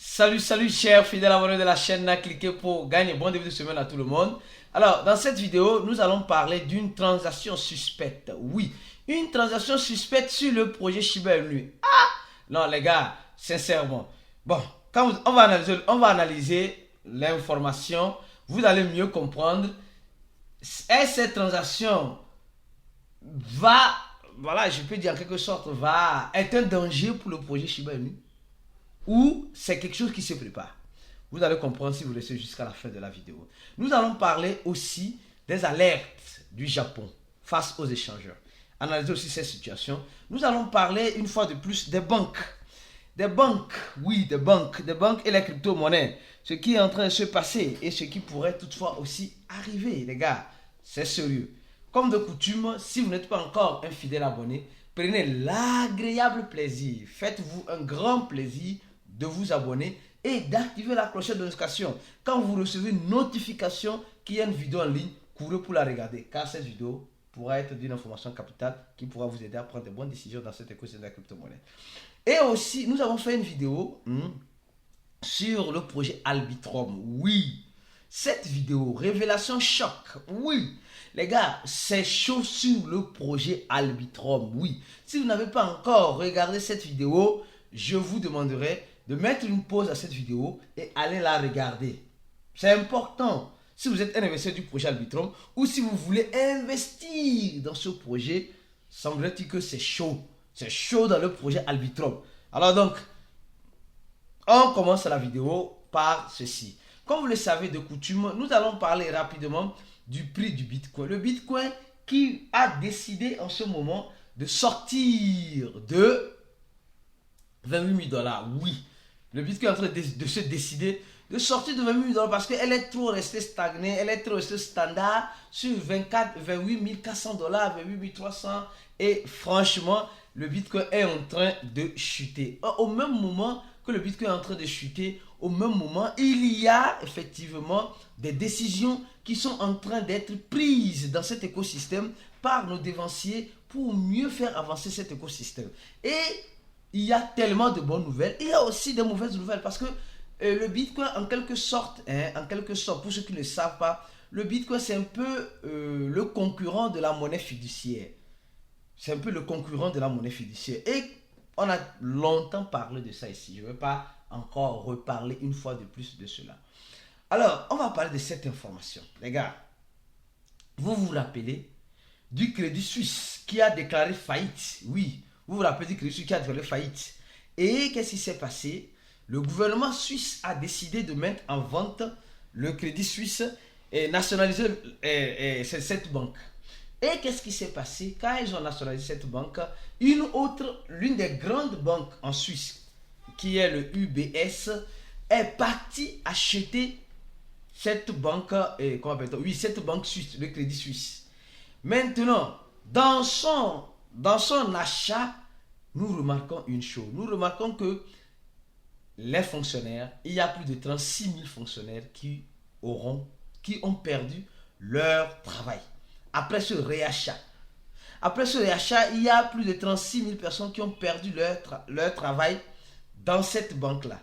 Salut chers fidèles abonnés de la chaîne, cliquez pour gagner bon début de semaine à tout le monde. Alors dans cette vidéo, nous allons parler d'une transaction suspecte. Oui, une transaction suspecte sur le projet Shiba Inu. Non les gars, sincèrement. Bon, on va analyser l'information, vous allez mieux comprendre. Et cette transaction voilà, je peux dire en quelque sorte, va être un danger pour le projet Shiba Inu, ou c'est quelque chose qui se prépare. Vous allez comprendre si vous restez jusqu'à la fin de la vidéo. Nous allons parler aussi des alertes du Japon face aux échangeurs. Analyser aussi cette situation. Nous allons parler une fois de plus des banques. Des banques, oui, des banques et les crypto-monnaies. Ce qui est en train de se passer et ce qui pourrait toutefois aussi arriver, les gars. C'est sérieux. Comme de coutume, si vous n'êtes pas encore un fidèle abonné, prenez l'agréable plaisir. Faites-vous un grand plaisir de vous abonner et d'activer la cloche de notification. Quand vous recevez une notification qu'il y a une vidéo en ligne, courez pour la regarder, car cette vidéo pourra être d'une information capitale qui pourra vous aider à prendre de bonnes décisions dans cet écosystème de la crypto-monnaie. Et aussi, nous avons fait une vidéo sur le projet Arbitrum. Oui, cette vidéo, révélation choc. Oui, les gars, c'est chaud sur le projet Arbitrum. Oui, si vous n'avez pas encore regardé cette vidéo, je vous demanderai de mettre une pause à cette vidéo et aller la regarder. C'est important. Si vous êtes un investisseur du projet Arbitrum ou si vous voulez investir dans ce projet, semblerait-il que c'est chaud. C'est chaud dans le projet Arbitrum. Alors donc, on commence la vidéo par ceci. Comme vous le savez de coutume, nous allons parler rapidement du prix du Bitcoin. Le Bitcoin qui a décidé en ce moment de sortir de 28 000 $. Oui, le Bitcoin est en train de se décider de sortir de 28 000 $ parce qu'elle est trop restée stagnée, elle est trop restée standard sur 28 400 $, 28 300 et franchement, le Bitcoin est en train de chuter. Au même moment que le Bitcoin est en train de chuter, au même moment, il y a effectivement des décisions qui sont en train d'être prises dans cet écosystème par nos dévanciers pour mieux faire avancer cet écosystème. Et il y a tellement de bonnes nouvelles. Il y a aussi des mauvaises nouvelles parce que le Bitcoin, en quelque sorte, pour ceux qui ne savent pas, le Bitcoin, c'est un peu le concurrent de la monnaie fiduciaire. C'est un peu le concurrent de la monnaie fiduciaire. Et on a longtemps parlé de ça ici. Je ne vais pas encore reparler une fois de plus de cela. Alors, on va parler de cette information. Les gars, vous vous rappelez du Crédit Suisse qui a déclaré faillite. Oui, vous vous rappelez du Crédit Suisse qui a déclaré faillite. Et qu'est-ce qui s'est passé? Le gouvernement suisse a décidé de mettre en vente le Crédit Suisse et nationaliser cette banque. Et qu'est-ce qui s'est passé? Quand ils ont nationalisé cette banque, l'une des grandes banques en Suisse, qui est le UBS, est partie acheter cette banque, cette banque suisse, le Crédit Suisse. Maintenant, dans son achat, nous remarquons une chose. Nous remarquons que les fonctionnaires, il y a plus de 36 000 fonctionnaires qui ont perdu leur travail. Après ce réachat, il y a plus de 36 000 personnes qui ont perdu leur travail dans cette banque-là.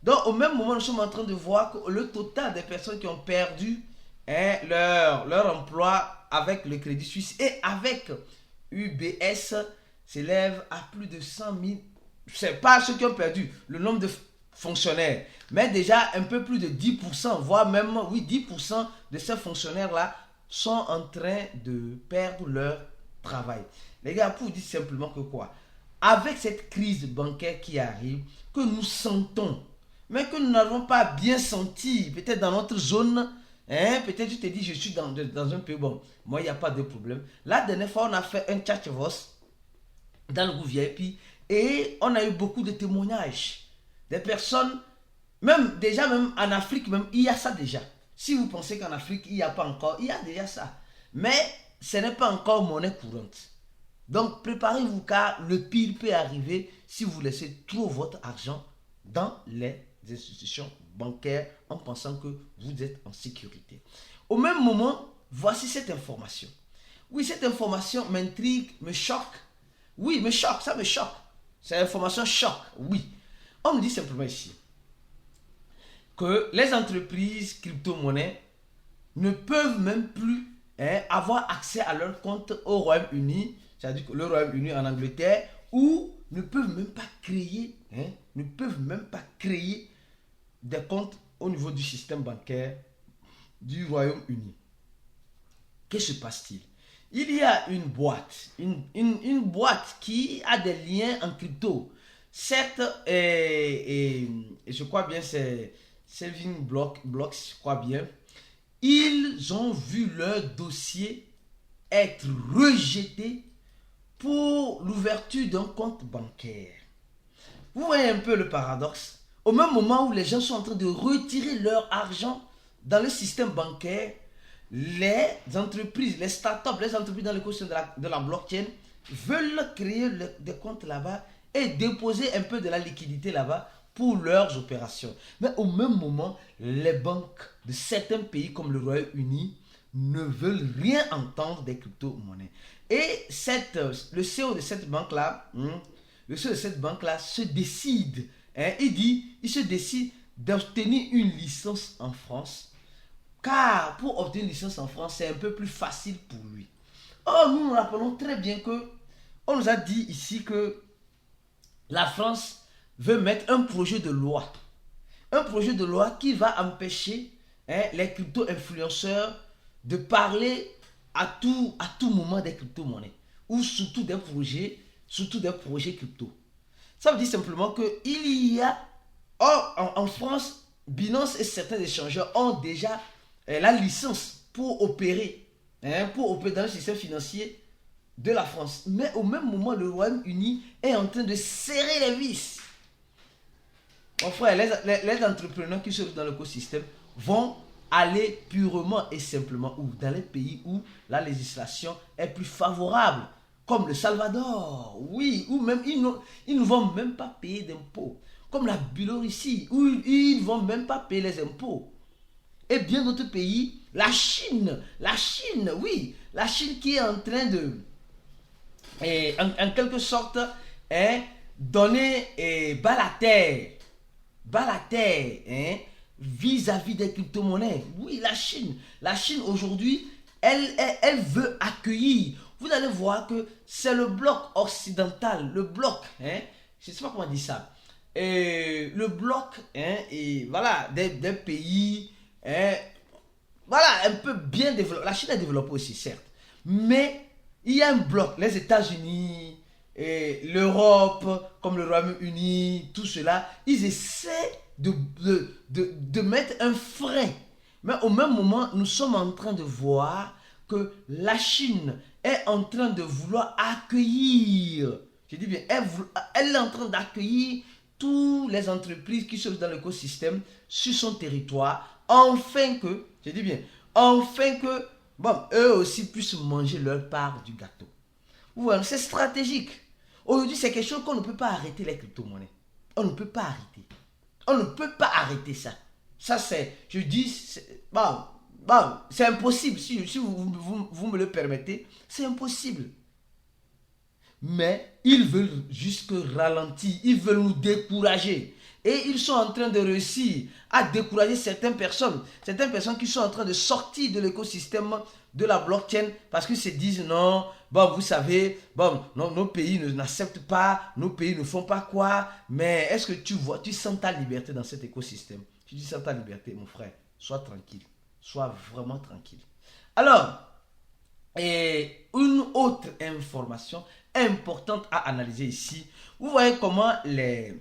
Donc, au même moment, nous sommes en train de voir que le total des personnes qui ont perdu leur emploi avec le Crédit Suisse et avec UBS s'élève à plus de 100 000. Ce n'est pas ceux qui ont perdu le nombre de fonctionnaires, mais déjà un peu plus de 10%, voire même 10% de ces fonctionnaires-là sont en train de perdre leur travail. Les gars, pour vous dire simplement que quoi? Avec cette crise bancaire qui arrive, que nous sentons, mais que nous n'avons pas bien senti, peut-être dans notre zone, peut-être tu te dis, je suis dans un pays, bon, moi, il n'y a pas de problème. La dernière fois, on a fait un chat-vos dans le groupe VIP et on a eu beaucoup de témoignages. Des personnes, même en Afrique, même, il y a ça déjà. Si vous pensez qu'en Afrique, il n'y a pas encore, il y a déjà ça. Mais ce n'est pas encore monnaie courante. Donc, préparez-vous car le pire peut arriver si vous laissez trop votre argent dans les institutions bancaires en pensant que vous êtes en sécurité. Au même moment, voici cette information. Oui, cette information m'intrigue, me choque. Oui, me choque, ça me choque. C'est l'information choc, oui. On me dit simplement ici. que les entreprises crypto-monnaies ne peuvent même plus avoir accès à leur compte au Royaume-Uni, c'est-à-dire que le Royaume-Uni en Angleterre, ou ne peuvent même pas créer des comptes au niveau du système bancaire du Royaume-Uni. Que se passe-t-il? Il y a une boîte, une boîte qui a des liens en crypto. Certes, et je crois bien c'est Saving Blocks, je crois bien. Ils ont vu leur dossier être rejeté pour l'ouverture d'un compte bancaire. Vous voyez un peu le paradoxe? Au même moment où les gens sont en train de retirer leur argent dans le système bancaire, les entreprises, les startups, les entreprises dans l'écosystème de la blockchain veulent créer des comptes là-bas et déposer un peu de la liquidité là-bas pour leurs opérations. Mais au même moment, les banques de certains pays comme le Royaume-Uni ne veulent rien entendre des crypto-monnaies. Et le CEO de cette banque-là, se décide, il se décide d'obtenir une licence en France, car pour obtenir une licence en France, c'est un peu plus facile pour lui. Or, nous nous rappelons très bien que on nous a dit ici que la France veut mettre un projet de loi qui va empêcher les crypto-influenceurs de parler à tout moment des crypto-monnaies ou surtout des projets crypto. Ça veut dire simplement que il y a en France, Binance et certains échangeurs ont déjà la licence pour opérer dans le système financier de la France. Mais au même moment, le Royaume-Uni est en train de serrer les vis. Mon frère, les entrepreneurs qui sont dans l'écosystème vont aller purement et simplement dans les pays où la législation est plus favorable, comme le Salvador, oui, ou même ils ne vont même pas payer d'impôts, comme la Biélorussie, où ils ne vont même pas payer les impôts. Et bien d'autres pays, la Chine, oui, la Chine qui est en train de, en quelque sorte, donner bas la terre, vis-à-vis des crypto-monnaies. Oui, la Chine aujourd'hui, elle veut accueillir. Vous allez voir que c'est le bloc occidental, le bloc, je ne sais pas comment dire ça, le bloc, et voilà, des pays, voilà, un peu bien développé. La Chine est développée aussi, certes, mais il y a un bloc, les États-Unis, l'Europe, comme le Royaume-Uni, tout cela, ils essaient de mettre un frein. Mais au même moment, nous sommes en train de voir que la Chine est en train de vouloir accueillir, je dis bien, elle est en train d'accueillir toutes les entreprises qui sont dans l'écosystème sur son territoire, afin que, je dis bien, bon, eux aussi puissent manger leur part du gâteau. Vous voyez, c'est stratégique. Aujourd'hui, c'est quelque chose qu'on ne peut pas arrêter, les crypto-monnaies. On ne peut pas arrêter. On ne peut pas arrêter ça. Ça, c'est, je dis, c'est impossible. Si vous me le permettez, c'est impossible. Mais ils veulent juste ralentir. Ils veulent nous décourager. Et ils sont en train de réussir à décourager certaines personnes qui sont en train de sortir de l'écosystème de la blockchain parce qu'ils se disent non, bon, vous savez, bon, non, nos pays n'acceptent pas, nos pays ne font pas quoi, mais est-ce que tu sens ta liberté dans cet écosystème? Tu sens ta liberté, mon frère, sois tranquille, sois vraiment tranquille. Alors, et une autre information importante à analyser ici, vous voyez comment les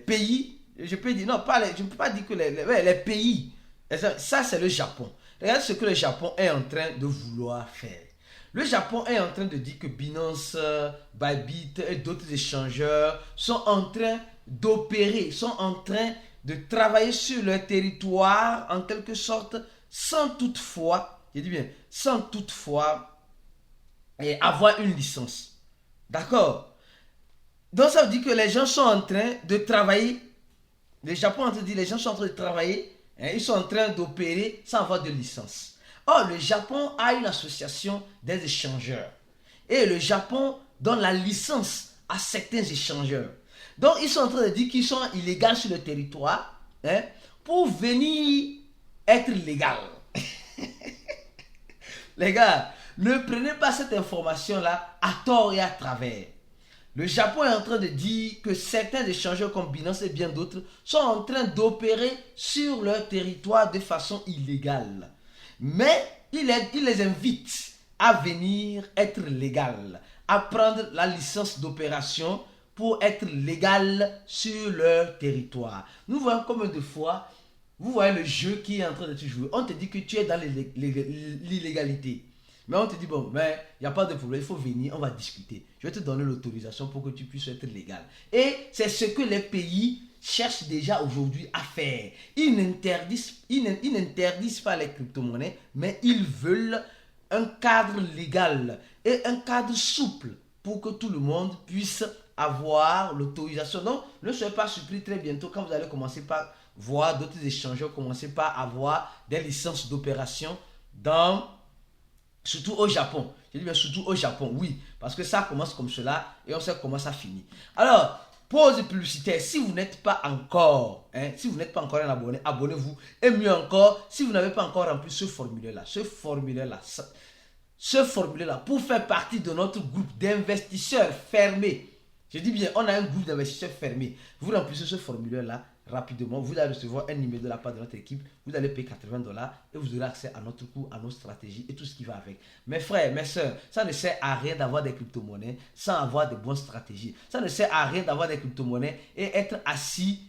pays, je peux dire, non, je ne peux pas dire que les pays, ça c'est le Japon. Regardez ce que le Japon est en train de vouloir faire. Le Japon est en train de dire que Binance, Bybit et d'autres échangeurs sont en train d'opérer, sont en train de travailler sur leur territoire en quelque sorte, sans toutefois, je dis bien, sans toutefois avoir une licence. D'accord? Donc ça veut dire que les gens sont en train de travailler, le Japon est en train de dire les gens sont en train de travailler, ils sont en train d'opérer sans avoir de licence. Or, le Japon a une association des échangeurs. Et le Japon donne la licence à certains échangeurs. Donc, ils sont en train de dire qu'ils sont illégaux sur le territoire. hein, pour venir être légal. Les gars, ne prenez pas cette information-là à tort et à travers. Le Japon est en train de dire que certains échangeurs comme Binance et bien d'autres sont en train d'opérer sur leur territoire de façon illégale. Mais il les invite à venir être légal, à prendre la licence d'opération pour être légal sur leur territoire. Nous voyons combien de fois, vous voyez le jeu qui est en train de se jouer. On te dit que tu es dans l'illégalité. Mais on te dit, bon, mais il n'y a pas de problème, il faut venir, on va discuter. Je vais te donner l'autorisation pour que tu puisses être légal. Et c'est ce que les pays cherchent déjà aujourd'hui à faire. Ils n'interdisent pas les crypto-monnaies, mais ils veulent un cadre légal et un cadre souple pour que tout le monde puisse avoir l'autorisation. Donc, ne soyez pas surpris très bientôt quand vous allez commencer par voir d'autres échangeurs commencer par avoir des licences d'opération surtout au Japon. Je dis bien surtout au Japon, oui. Parce que ça commence comme cela et on sait comment ça finit. Alors, pause publicitaire. Si vous n'êtes pas encore, un abonné, abonnez-vous. Et mieux encore, si vous n'avez pas encore rempli ce formulaire-là, pour faire partie de notre groupe d'investisseurs fermés. Je dis bien, on a un groupe d'investisseurs fermés. Vous remplissez ce formulaire-là rapidement. Vous allez recevoir un email de la part de notre équipe. Vous allez payer $80 et vous aurez accès à notre cours, à nos stratégies et tout ce qui va avec. Mes frères, mes soeurs, ça ne sert à rien d'avoir des crypto-monnaies sans avoir de bonnes stratégies. Ça ne sert à rien d'avoir des crypto-monnaies et être assis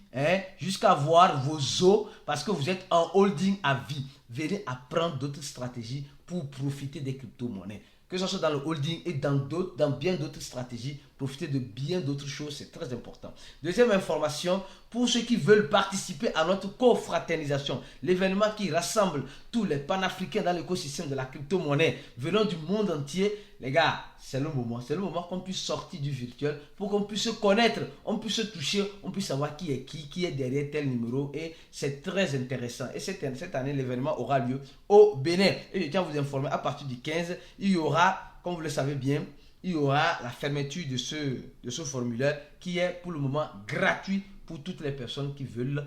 jusqu'à voir vos os parce que vous êtes en holding à vie. Venez apprendre d'autres stratégies pour profiter des crypto-monnaies. Que ce soit dans le holding et dans bien d'autres stratégies, profiter de bien d'autres choses, c'est très important. Deuxième information, pour ceux qui veulent participer à notre confraternisation, l'événement qui rassemble tous les panafricains dans l'écosystème de la crypto-monnaie venant du monde entier, les gars, c'est le moment. C'est le moment qu'on puisse sortir du virtuel pour qu'on puisse se connaître, on puisse se toucher, on puisse savoir qui est derrière tel numéro et c'est très intéressant. Et cette année, l'événement aura lieu au Bénin. Et je tiens à vous informer, à partir du 15, il y aura, comme vous le savez bien, il y aura la fermeture de ce formulaire qui est pour le moment gratuit pour toutes les personnes qui veulent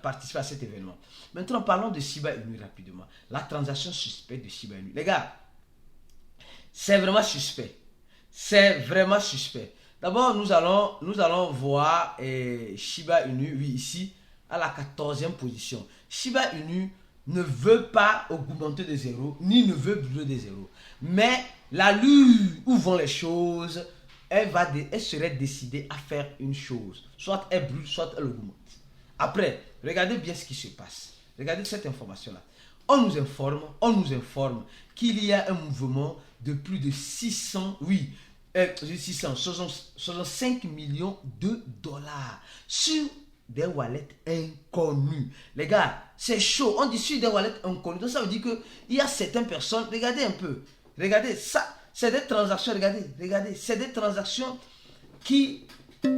participer à cet événement. Maintenant, parlons de Shiba Inu rapidement. La transaction suspecte de Shiba Inu. Les gars, c'est vraiment suspect. C'est vraiment suspect. D'abord, nous allons voir Shiba Inu, oui, ici, à la 14e position. Shiba Inu ne veut pas augmenter de zéro, ni ne veut brûler de zéro. Mais l'allure où vont les choses, elle serait décidée à faire une chose. Soit elle brûle, soit elle augmente. Après, regardez bien ce qui se passe. Regardez cette information-là. On nous informe qu'il y a un mouvement de plus de 65 millions de dollars sur des wallets inconnus. Les gars, c'est chaud. On dit sur des wallets inconnus. Donc ça veut dire qu'il y a certaines personnes, regardez un peu. Regardez, ça, c'est des transactions, regardez, c'est des transactions qui, je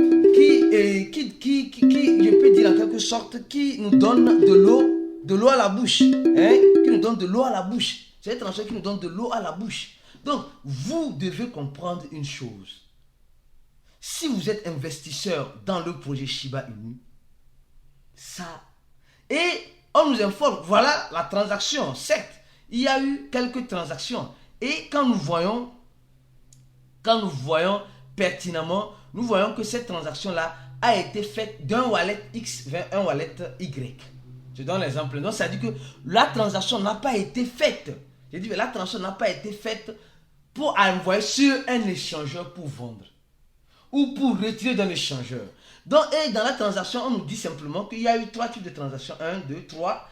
peux dire en quelque sorte, qui nous donnent de l'eau à la bouche. Qui nous donnent de l'eau à la bouche. C'est des transactions qui nous donnent de l'eau à la bouche. Donc, vous devez comprendre une chose. Si vous êtes investisseur dans le projet Shiba Inu, et on nous informe, voilà la transaction. Certes, il y a eu quelques transactions. Et quand nous voyons pertinemment, nous voyons que cette transaction-là a été faite d'un wallet X vers un wallet Y. Je donne l'exemple. Donc, ça dit que la transaction n'a pas été faite. J'ai dit que la transaction n'a pas été faite pour envoyer sur un échangeur pour vendre ou pour retirer d'un échangeur. Donc, et dans la transaction, on nous dit simplement qu'il y a eu 3 types de transactions. 1, 2, 3,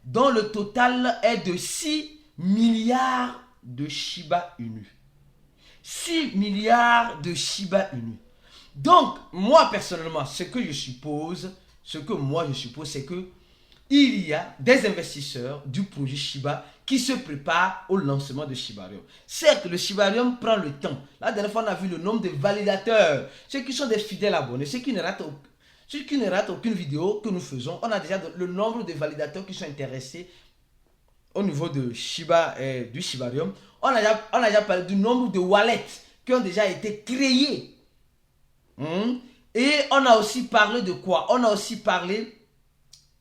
dont le total est de 6 milliards de Shiba Inu. 6 milliards de Shiba Inu. Donc, moi personnellement, ce que je suppose, c'est que il y a des investisseurs du projet Shiba qui se préparent au lancement de Shibarium. Certes, le Shibarium prend le temps. La dernière fois, on a vu le nombre de validateurs, ceux qui sont des fidèles abonnés, ceux qui ne ratent aucune vidéo que nous faisons. On a déjà le nombre de validateurs qui sont intéressés au niveau de du Shibarium. On a déjà parlé du nombre de wallets qui ont déjà été créés. Et on a aussi parlé de quoi? On a aussi parlé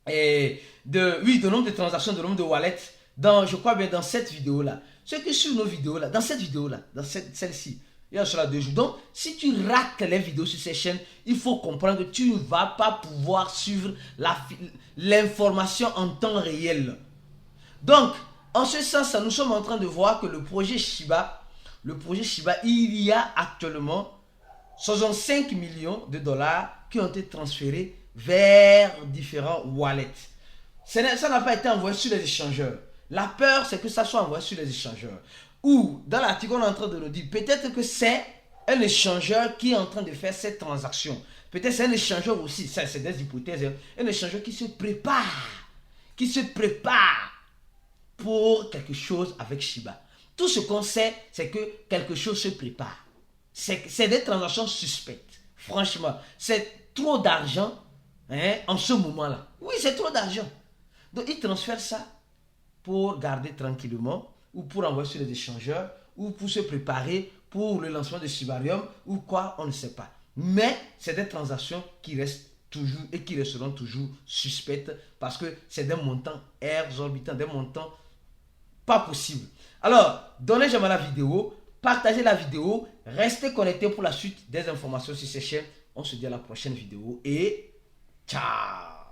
de nombre de transactions, de nombre de wallets, je crois bien dans cette vidéo-là. Ce que sur nos vidéos-là, dans cette vidéo-là, dans celle-ci, il y a cela 2 jours. Donc, si tu rates les vidéos sur ces chaînes, il faut comprendre que tu ne vas pas pouvoir suivre l'information en temps réel. Donc, en ce sens, nous sommes en train de voir que le projet Shiba, il y a actuellement 65 millions de dollars qui ont été transférés vers différents wallets. Ça n'a pas été envoyé sur les échangeurs. La peur, c'est que ça soit envoyé sur les échangeurs. Ou, dans l'article, on est en train de nous dire, peut-être que c'est un échangeur qui est en train de faire cette transaction. Peut-être c'est un échangeur aussi, ça c'est des hypothèses, un échangeur qui se prépare pour quelque chose avec Shiba. Tout ce qu'on sait, c'est que quelque chose se prépare. C'est des transactions suspectes. Franchement, c'est trop d'argent en ce moment-là. Oui, c'est trop d'argent. Donc, ils transfèrent ça pour garder tranquillement ou pour envoyer sur les échangeurs ou pour se préparer pour le lancement de Shibarium ou quoi, on ne sait pas. Mais c'est des transactions qui restent toujours et qui resteront toujours suspectes parce que c'est des montants exorbitants, des montants pas possibles. Alors, donnez j'aime à la vidéo, partagez la vidéo, restez connectés pour la suite des informations sur ces chaînes. On se dit à la prochaine vidéo et ciao!